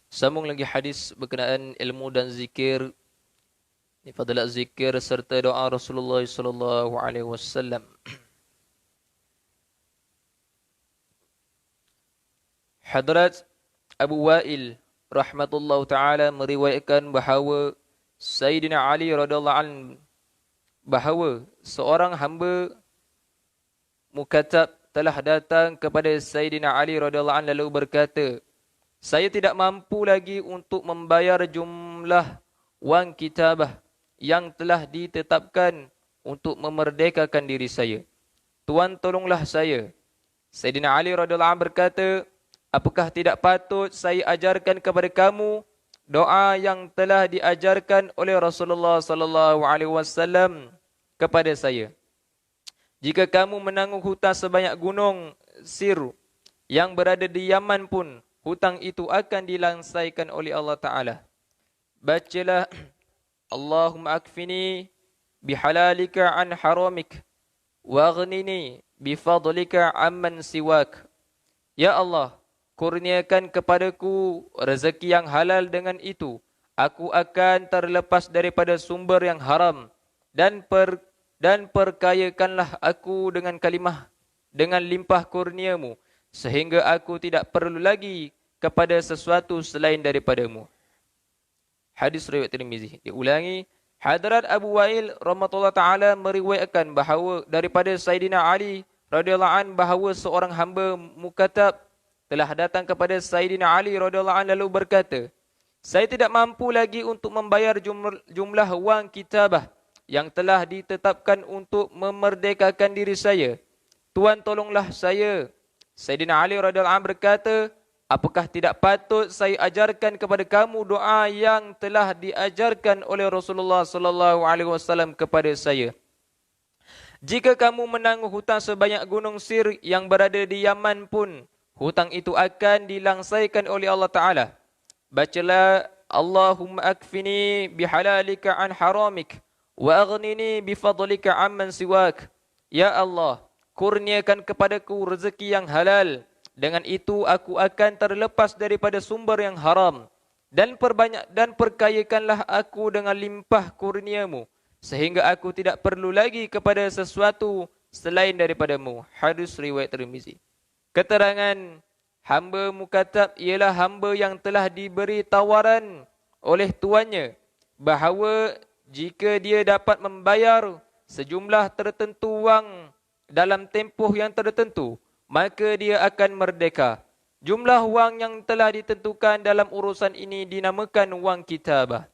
Sambung lagi hadis berkenaan ilmu dan zikir, fadilat zikir serta doa Rasulullah sallallahu alaihi wasallam. Hadrat Abu Wa'il rahmatullahu taala meriwayatkan bahawa Sayyidina Ali radhiyallahu anhu bahawa seorang hamba mukatab telah datang kepada Sayyidina Ali radhiyallahu anhu lalu berkata, saya tidak mampu lagi untuk membayar jumlah wang kitabah yang telah ditetapkan untuk memerdekakan diri saya. Tuan, tolonglah saya. Sayyidina Ali radhiyallahu anhu berkata, apakah tidak patut saya ajarkan kepada kamu doa yang telah diajarkan oleh Rasulullah sallallahu alaihi wasallam kepada saya? Jika kamu menanggung hutang sebanyak gunung Sir yang berada di Yaman pun, hutang itu akan dilansaikan oleh Allah Ta'ala. Bacalah, Allahumma akfini bihalalika an haramik, waghnini bifadlika amman siwak. Ya Allah, kurniakan kepadaku rezeki yang halal, dengan itu aku akan terlepas daripada sumber yang haram, dan perkayakanlah aku dengan kalimah, dengan limpah kurniamu, sehingga aku tidak perlu lagi kepada sesuatu selain daripadamu. Hadis riwayat Tirmizi. Diulangi, Hadrat Abu Wa'il rahmatullah taala meriwayatkan bahawa daripada Sayyidina Ali radhiyallahu an bahawa seorang hamba mukatab telah datang kepada Sayyidina Ali radhiyallahu an lalu berkata, saya tidak mampu lagi untuk membayar jumlah wang kitabah yang telah ditetapkan untuk memerdekakan diri saya. Tuan, tolonglah saya. Sayyidina Ali radhiyallahu anhu berkata, apakah tidak patut saya ajarkan kepada kamu doa yang telah diajarkan oleh Rasulullah sallallahu alaihi wasallam kepada saya? Jika kamu menanggung hutang sebanyak gunung Sir yang berada di Yaman pun, hutang itu akan dilansaikan oleh Allah Ta'ala. Bacalah, Allahumma akfini bihalalika an haramik, wa aghnini bifadlika amman siwak. Ya Allah, kurniakan kepadaku rezeki yang halal, dengan itu aku akan terlepas daripada sumber yang haram, dan perkayakanlah aku dengan limpah kurniamu, sehingga aku tidak perlu lagi kepada sesuatu selain daripadamu. Hadis riwayat Tirmizi. Keterangan hamba mukatab ialah hamba yang telah diberi tawaran oleh tuannya bahawa jika dia dapat membayar sejumlah tertentu wang dalam tempoh yang tertentu, maka dia akan merdeka. Jumlah wang yang telah ditentukan dalam urusan ini dinamakan wang kitabah.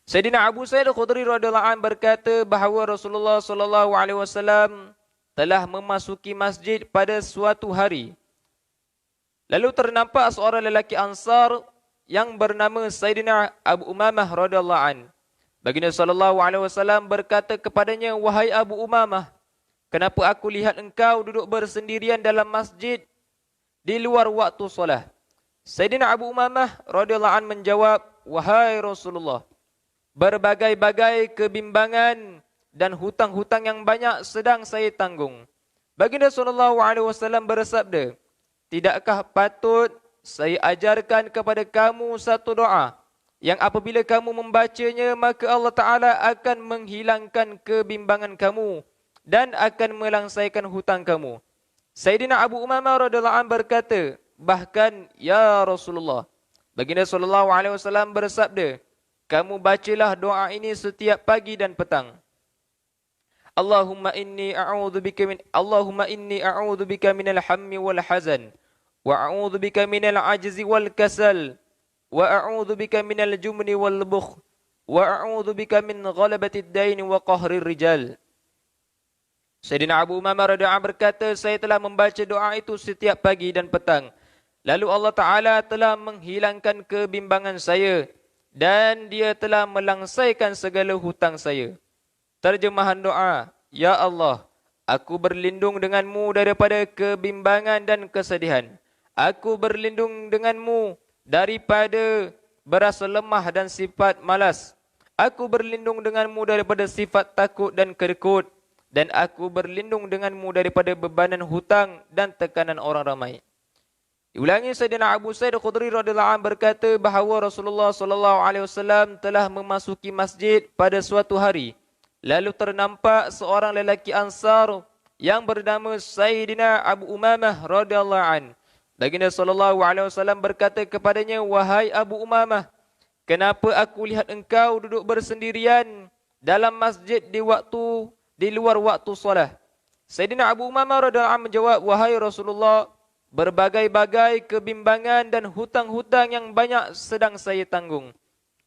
Sayyidina Abu Sa'id Al-Khudri radhiyallahu anhu berkata bahawa Rasulullah sallallahu alaihi wasallam telah memasuki masjid pada suatu hari. Lalu ternampak seorang lelaki Ansar yang bernama Sayyidina Abu Umamah radhiyallahu anhu. Baginda sallallahu alaihi wasallam berkata kepadanya, wahai Abu Umamah, kenapa aku lihat engkau duduk bersendirian dalam masjid di luar waktu solat? Sayyidina Abu Umamah radhiyallahu anhu menjawab, wahai Rasulullah, berbagai-bagai kebimbangan dan hutang-hutang yang banyak sedang saya tanggung. Baginda sallallahu alaihi wasallam bersabda, tidakkah patut saya ajarkan kepada kamu satu doa yang apabila kamu membacanya, maka Allah Ta'ala akan menghilangkan kebimbangan kamu dan akan melansaikan hutang kamu? Sayyidina Abu Umamah radhiyallahu anhu berkata, bahkan ya Rasulullah, Baginda sallallahu alaihi wasallam bersabda, kamu bacalah doa ini setiap pagi dan petang. Allahumma inni a'udzubika minal hammi wal hazan, wa a'udzubika minal ajzi wal kasal, wa a'udzubika minal jumni wal bukhl, wa a'udzubika min ghalabatid dain wa qahrir rijal. Sayyidina Abu Umamah radhiyallahu anhu berkata, saya telah membaca doa itu setiap pagi dan petang. Lalu Allah Ta'ala telah menghilangkan kebimbangan saya dan dia telah melansaikan segala hutang saya. Terjemahan doa, ya Allah, aku berlindung denganmu daripada kebimbangan dan kesedihan. Aku berlindung denganmu daripada berasa lemah dan sifat malas. Aku berlindung denganmu daripada sifat takut dan kedekut. Dan aku berlindung denganmu daripada bebanan hutang dan tekanan orang ramai. Diulangi Sayyidina Abu Sa'id Khudri radhiyallahu anhu berkata bahawa Rasulullah sallallahu alaihi wasallam telah memasuki masjid pada suatu hari. Lalu ternampak seorang lelaki Ansar yang bernama Sayyidina Abu Umamah radhiyallahu anhu. Baginda sallallahu alaihi wasallam berkata kepadanya, "Wahai Abu Umamah, kenapa aku lihat engkau duduk bersendirian dalam masjid di luar waktu solat?" Sayyidina Abu Umamah radhiyallahu anhu menjawab, "Wahai Rasulullah, berbagai-bagai kebimbangan dan hutang-hutang yang banyak sedang saya tanggung."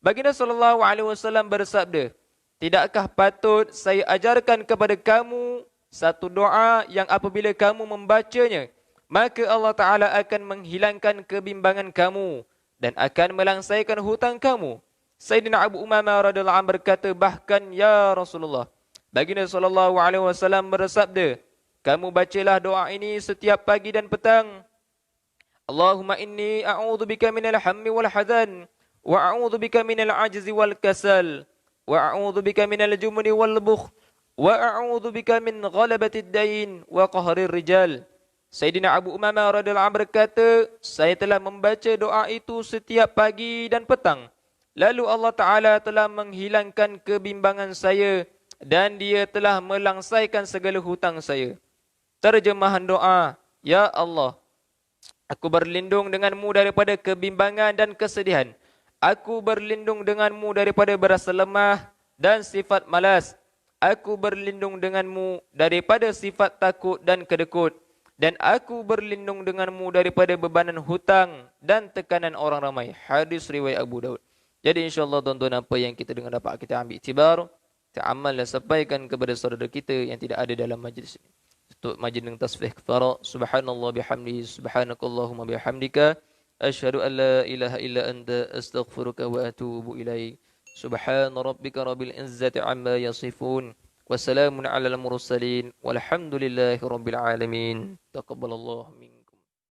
Baginda sallallahu alaihi wasallam bersabda, "Tidakkah patut saya ajarkan kepada kamu satu doa yang apabila kamu membacanya, maka Allah Ta'ala akan menghilangkan kebimbangan kamu dan akan melangsaikan hutang kamu?" Sayyidina Abu Umamah radhiyallahu anhu berkata, "Bahkan ya Rasulullah." Baginda sallallahu alaihi wasallam bersabda, "Kamu bacalah doa ini setiap pagi dan petang. Allahumma inni a'udzubika minal hammi wal hazan wa a'udzubika minal ajzi wal kasal wa a'udzubika minal jumni wal bukhl wa a'udzubika min ghalabatid dain wa qahrir rijal." Sayyidina Abu Umamah radhiyallahu anhu berkata, "Saya telah membaca doa itu setiap pagi dan petang. Lalu Allah Ta'ala telah menghilangkan kebimbangan saya dan Dia telah melangsaikan segala hutang saya." Terjemahan doa, "Ya Allah, aku berlindung denganmu daripada kebimbangan dan kesedihan. Aku berlindung denganmu daripada berasa lemah dan sifat malas. Aku berlindung denganmu daripada sifat takut dan kedekut. Dan aku berlindung denganmu daripada bebanan hutang dan tekanan orang ramai." Hadis riwayat Abu Daud. Jadi insyaAllah tuan-tuan, apa yang kita dengar dapat kita ambil iktibar, kita amal dan sampaikan kepada saudara kita yang tidak ada dalam majlis ini. Untuk majlis dengan tasbih kafara, subhanallah bihamdihi, subhanakallahumma bihamdika, asyhadu an la ilaha illa anta, astaghfiruka wa atubu ilaik. Subhana rabbika rabbil izzati amma yasifun, wa salamun alal mursalin, walhamdulillahi rabbil alamin. Taqabbalallahu minkum.